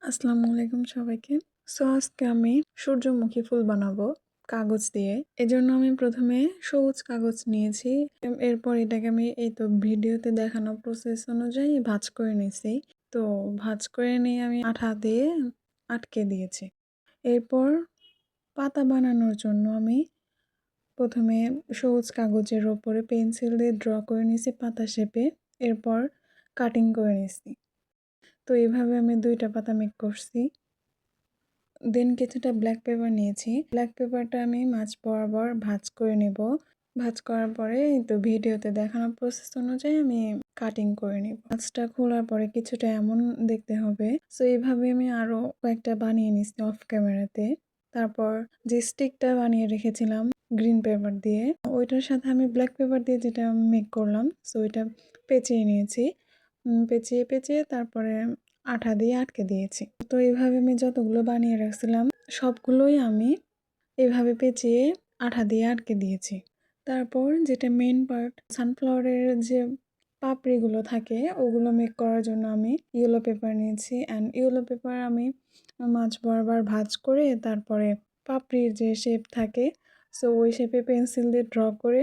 আসসালামু আলাইকুম সবাইকে। আজকে আমি সূর্যমুখী ফুল বানাবো কাগজ দিয়ে। এজন্য আমি প্রথমে সবুজ কাগজ নিয়েছি। এরপর এটাকে আমি এই তো ভিডিওতে দেখানো প্রসেস অনুযায়ী ভাঁজ করে নিয়েছি। তো ভাঁজ করে নিয়ে আমি আঠা দিয়ে আটকে দিয়েছি। এরপর পাতা বানানোর জন্য আমি প্রথমে সবুজ কাগজের ওপরে পেন্সিল দিয়ে ড্র করে নিয়েছি পাতা শেপে। এরপর কাটিং করে নিয়েছি। তো এইভাবে আমি 2টা পাতা মেক করছি। দেন কিছুটা ব্ল্যাক পেপার নিয়েছি। ব্ল্যাক পেপারটা আমি মাঝ বরাবর ভাঁজ করে নেব। ভাঁজ করার পরে এই তো ভিডিওতে দেখানো প্রসেস অনুযায়ী আমি কাটিং করে নিব। ভাঁজটা খোলার পরে কিছুটা এমন দেখতে হবে। এইভাবে আমি আরও কয়েকটা বানিয়ে নিচ্ছি অফ ক্যামেরাতে। তারপর যে স্টিকটা বানিয়ে রেখেছিলাম গ্রিন পেপার দিয়ে, ওইটার সাথে আমি ব্ল্যাক পেপার দিয়ে যেটা মেক করলাম, ওইটা পেঁচিয়ে নিয়েছি। পেঁচিয়ে পেঁচিয়ে তারপরে আঠা দিয়ে আটকে দিয়েছি। তো এইভাবে আমি যতগুলো বানিয়ে রাখছিলাম সবগুলোই আমি এভাবে পেঁচিয়ে আঠা দিয়ে আটকে দিয়েছি। তারপর যেটা মেইন পার্ট, সানফ্লাওয়ারের যে পাপড়িগুলো থাকে ওগুলো মেক করার জন্য আমি ইয়েলো পেপার নিয়েছি। অ্যান্ড ইয়েলো পেপার আমি মাঝ বরাবর ভাঁজ করে তারপরে পাপড়ির যে শেপ থাকে ওই শেপে পেন্সিল দিয়ে ড্র করে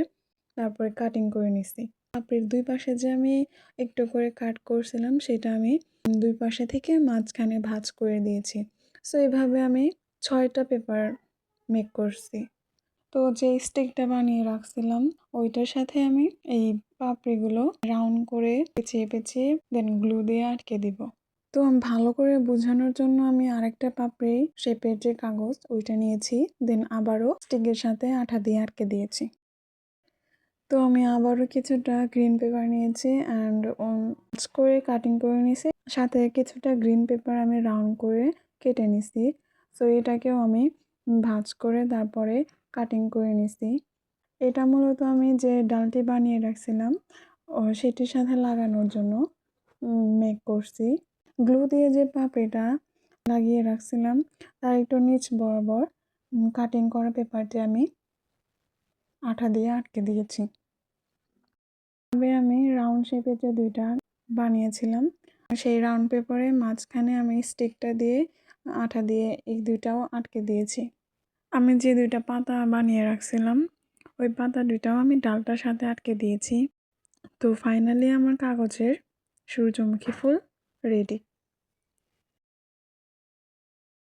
তারপরে কাটিং করে নিছি। পাপড়ির দুই পাশে যে আমি একটু করে কাট করছিলাম সেটা আমি দুই পাশে থেকে মাঝখানে ভাঁজ করে দিয়েছি। এইভাবে আমি 6টা পেপার মেক করছি। তো যে স্টিকটা বানিয়ে রাখছিলাম ওইটার সাথে আমি এই পাপড়িগুলো রাউন্ড করে পেঁচিয়ে পেঁচিয়ে দেন গ্লু দিয়ে আটকে দিব। তো আমি ভালো করে বোঝানোর জন্য আমি আরেকটা পাপড়ি শেপের যে কাগজ ওইটা নিয়েছি, দেন আবারও স্টিকের সাথে আঠা দিয়ে আটকে দিয়েছি। তো আমি আবারও কিছুটা গ্রিন পেপার নিয়েছি অ্যান্ড করে কাটিং করে নিয়েছি। সাথে কিছুটা গ্রিন পেপার আমি রাউন্ড করে কেটে নিছি। এটাকেও আমি ভাঁজ করে তারপরে কাটিং করে নিছি। এটা মূলত আমি যে ডালটি বানিয়ে রাখছিলাম সেটির সাথে লাগানোর জন্য মেক করছি। গ্লু দিয়ে যে পাপড়িটা লাগিয়ে রাখছিলাম তার একটু নিচ বরাবর কাটিং করা পেপারটি আমি আঠা দিয়ে আটকে দিয়েছি। তবে আমি রাউন্ড শেপে যে 2টা বানিয়েছিলাম সেই রাউন্ড পেপারে মাঝখানে আমি স্টিকটা দিয়ে আঠা দিয়ে এই 2টাও আটকে দিয়েছি। আমি যে 2টা পাতা বানিয়ে রাখছিলাম ওই পাতা 2টাও আমি ডালটার সাথে আটকে দিয়েছি। তো ফাইনালি আমার কাগজের সূর্যমুখী ফুল রেডি।